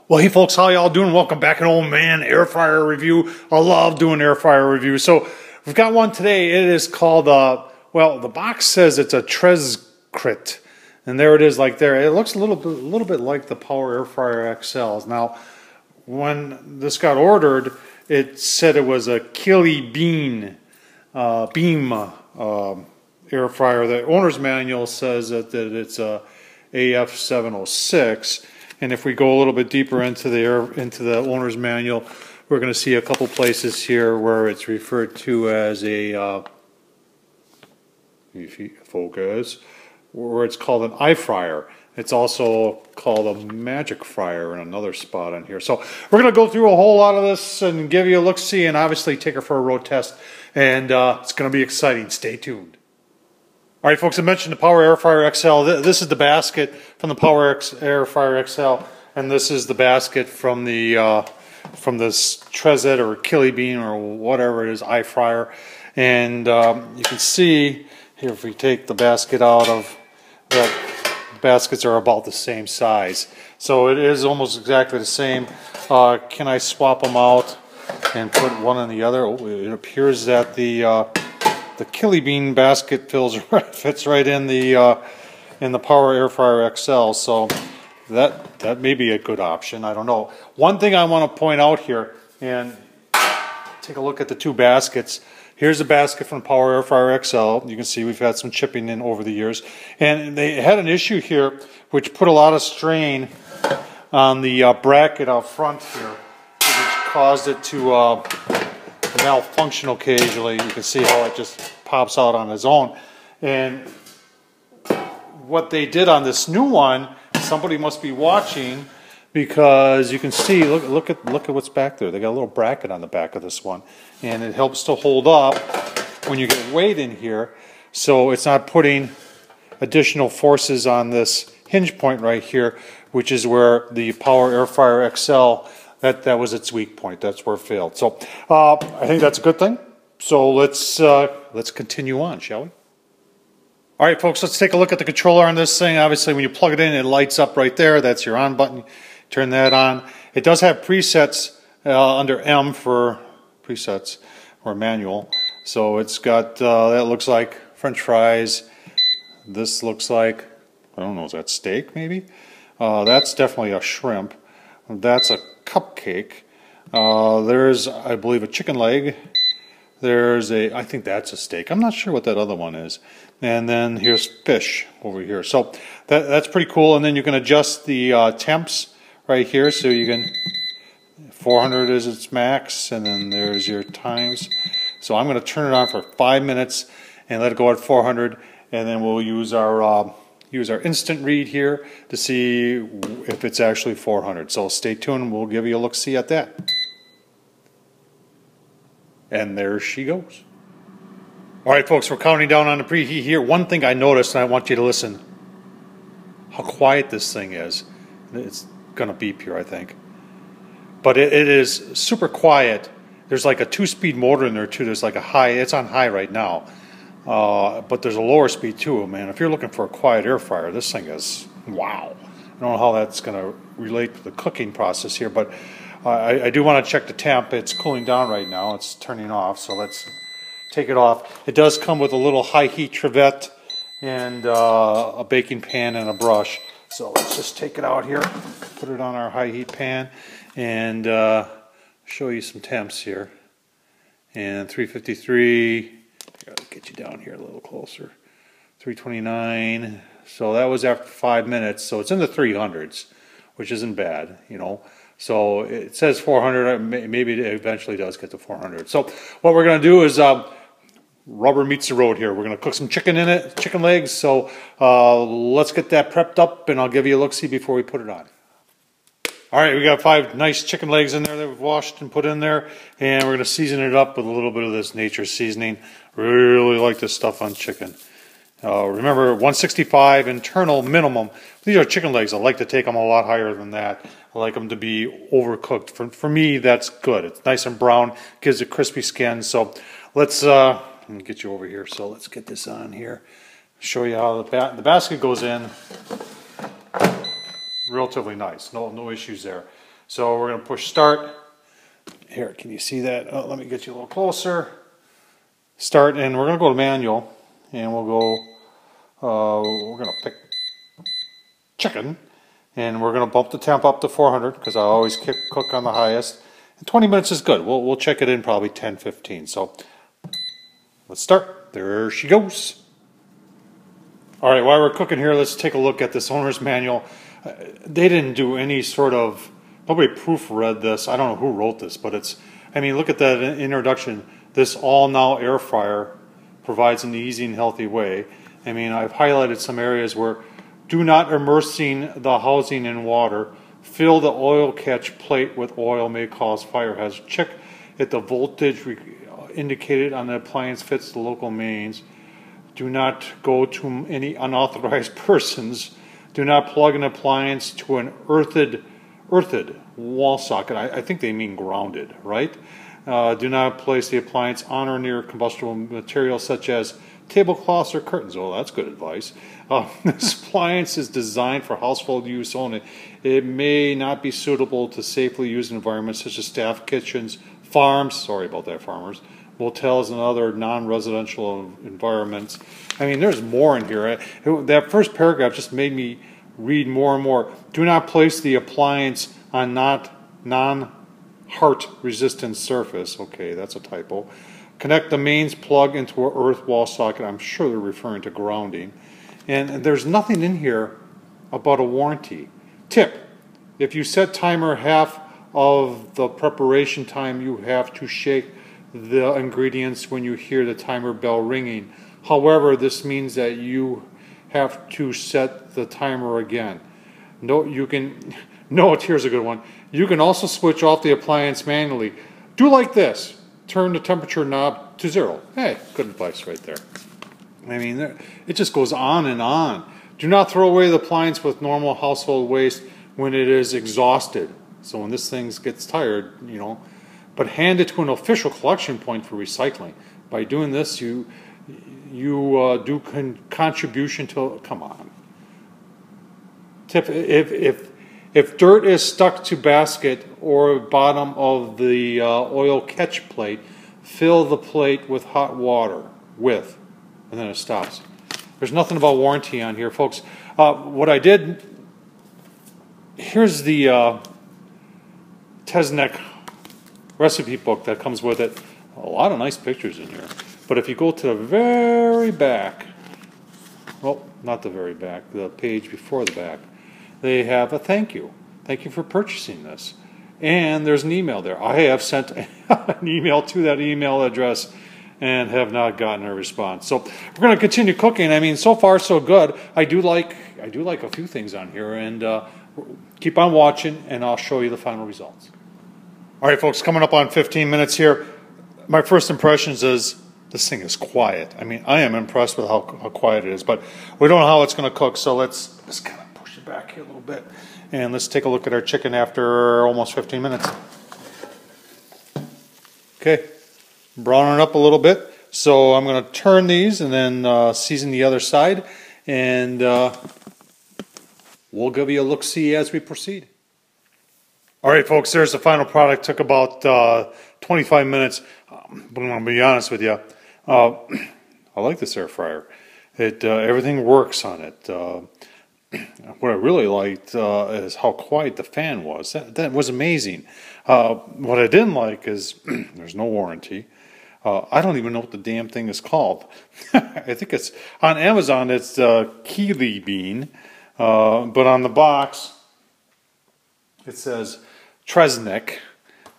Well, hey folks, how y'all doing? Welcome back to Old Man Air Fryer Review. I love doing air fryer reviews. So we've got one today. It is called, well, the box says it's a Trezcrit. And there it is, like there. It looks a little bit like the Power Air Fryer XLs. Now, when this got ordered, it said it was a Kili Beam air fryer. The owner's manual says that it's a AF706. And if we go a little bit deeper into the owner's manual, we're going to see a couple places here where it's referred to as a focus, where it's called an eye fryer. It's also called a magic fryer in another spot on here. So we're going to go through a whole lot of this and give you a look-see and obviously take her for a road test. And it's going to be exciting. Stay tuned. All right, folks, I mentioned the Power Air Fryer XL. This is the basket from the Power Air Fryer XL, and this is the basket from the Trezcrit or Kili Beam or whatever it is, eye fryer. And you can see here, if we take the basket out of that, the baskets are about the same size. So it is almost exactly the same. Can I swap them out and put one on the other? Oh, it appears that the Kili Beam basket fits right in the Power Air Fryer XL, so that may be a good option. I don't know. One thing I want to point out here, and take a look at the two baskets. Here's a basket from Power Air Fryer XL. You can see we've had some chipping in over the years, and they had an issue here which put a lot of strain on the bracket out front here, which caused it to malfunction occasionally. You can see how it just pops out on its own. And what they did on this new one, somebody must be watching, because you can see, look at what's back there. They got a little bracket on the back of this one, and it helps to hold up when you get weight in here, so it's not putting additional forces on this hinge point right here, which is where the Power Air Fryer XL, that was its weak point. That's where it failed. So I think that's a good thing. So let's continue on, shall we? All right, folks, let's take a look at the controller on this thing. Obviously, when you plug it in, it lights up right there. That's your on button. Turn that on. It does have presets under M for presets or manual. So it's got, that looks like French fries. This looks like, I don't know, is that steak maybe? That's definitely a shrimp. That's a cupcake. There's, I believe, a chicken leg. There's I think that's a steak. I'm not sure what that other one is. And then here's fish over here. So that's pretty cool. And then you can adjust the temps right here. So you can, 400 is its max, and then there's your times. So I'm going to turn it on for 5 minutes and let it go at 400, and then we'll use our instant read here to see if it's actually 400. So stay tuned, we'll give you a look-see at that. And there she goes. All right, folks, we're counting down on the preheat here. One thing I noticed, and I want you to listen, how quiet this thing is. It's going to beep here, I think. But it is super quiet. There's like a 2-speed motor in there, too. There's like a high, it's on high right now. But there's a lower speed too, man. If you're looking for a quiet air fryer, this thing is wow. I don't know how that's going to relate to the cooking process here, but I do want to check the temp. It's cooling down right now. It's turning off, so let's take it off. It does come with a little high heat trivet and a baking pan and a brush. So let's just take it out here, put it on our high heat pan, and show you some temps here. And 353. Gotta get you down here a little closer. 329. So that was after 5 minutes. So it's in the 300s, which isn't bad, you know. So it says 400. Maybe it eventually does get to 400. So what we're gonna do is rubber meets the road here. We're gonna cook some chicken in it, chicken legs. So let's get that prepped up, and I'll give you a look-see before we put it on. All right, we got 5 nice chicken legs in there that we've washed and put in there, and we're going to season it up with a little bit of this nature seasoning. Really like this stuff on chicken. Remember, 165 internal minimum. These are chicken legs. I like to take them a lot higher than that. I like them to be overcooked. For me, that's good. It's nice and brown, gives it crispy skin. So let's let me get you over here. So let's get this on here. Show you how the basket goes in. Relatively nice, no issues there. So we're going to push start. Here, can you see that? Oh, let me get you a little closer. Start, and we're going to go to manual, and we'll go, we're going to pick chicken, and we're going to bump the temp up to 400 because I always cook on the highest. And 20 minutes is good. We'll check it in probably 10, 15. So let's start. There she goes. All right, while we're cooking here, let's take a look at this owner's manual. They didn't do any sort of, nobody proofread this. I don't know who wrote this, but it's, I mean, look at that introduction. This all-now air fryer provides an easy and healthy way. I mean, I've highlighted some areas where do not immersing the housing in water. Fill the oil catch plate with oil may cause fire hazard. Check if the voltage indicated on the appliance fits the local mains. Do not go to any unauthorized persons. Do not plug an appliance to an earthed wall socket. I think they mean grounded, right? Do not place the appliance on or near combustible material such as tablecloths or curtains. Oh, that's good advice. This appliance is designed for household use only. It may not be suitable to safely use in environments such as staff kitchens, farms, sorry about that, farmers, motels, and other non-residential environments. I mean, there's more in here. That first paragraph just made me read more and more. Do not place the appliance on non-heart resistant surface. Okay, that's a typo. Connect the mains plug into an earth wall socket. I'm sure they're referring to grounding. And there's nothing in here about a warranty. Tip: if you set timer half of the preparation time, you have to shake the ingredients when you hear the timer bell ringing. However, this means that you have to set the timer again. Note, here's a good one. You can also switch off the appliance manually. Do like this. Turn the temperature knob to 0. Hey, good advice right there. I mean, it just goes on and on. Do not throw away the appliance with normal household waste when it is exhausted. So when this thing gets tired, you know, but hand it to an official collection point for recycling. By doing this, you do contribution to, come on. Tip: if dirt is stuck to basket or bottom of the oil catch plate, fill the plate with hot water and then it stops. There's nothing about warranty on here, folks. What I did, here's the Tesnek recipe book that comes with it. A lot of nice pictures in here. But if you go to the very back, well, not the very back, the page before the back, they have a thank you. Thank you for purchasing this. And there's an email there. I have sent an email to that email address and have not gotten a response. So we're going to continue cooking. I mean, so far so good. I do like a few things on here, and keep on watching, and I'll show you the final results. All right, folks, coming up on 15 minutes here. My first impressions is this thing is quiet. I mean, I am impressed with how quiet it is, but we don't know how it's going to cook, so let's just kind of push it back here a little bit. And let's take a look at our chicken after almost 15 minutes. Okay, browning it up a little bit. So I'm going to turn these and then season the other side, and we'll give you a look-see as we proceed. All right, folks, there's the final product. Took about 25 minutes. But I'm going to be honest with you. I like this air fryer. Everything works on it. What I really liked is how quiet the fan was. That was amazing. What I didn't like is there's no warranty. I don't even know what the damn thing is called. I think it's on Amazon. It's Kili Beam, but on the box it says Tresnek.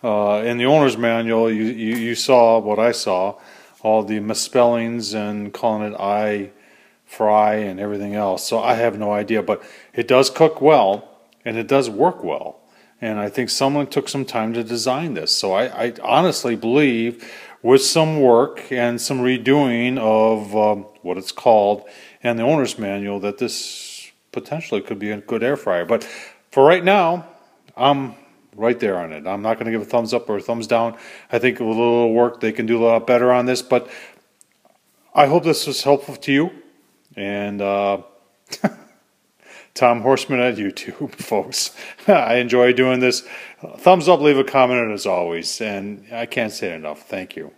In the owner's manual, you saw what I saw, all the misspellings and calling it fry and everything else. So I have no idea, but it does cook well and it does work well. And I think someone took some time to design this. So I honestly believe with some work and some redoing of what it's called and the owner's manual that this potentially could be a good air fryer. But for right now, I'm right there on it. I'm not going to give a thumbs up or a thumbs down. I think with a little work they can do a lot better on this, but I hope this was helpful to you. And Tom Horseman at YouTube, folks. I enjoy doing this. Thumbs up, leave a comment, as always. And I can't say it enough. Thank you.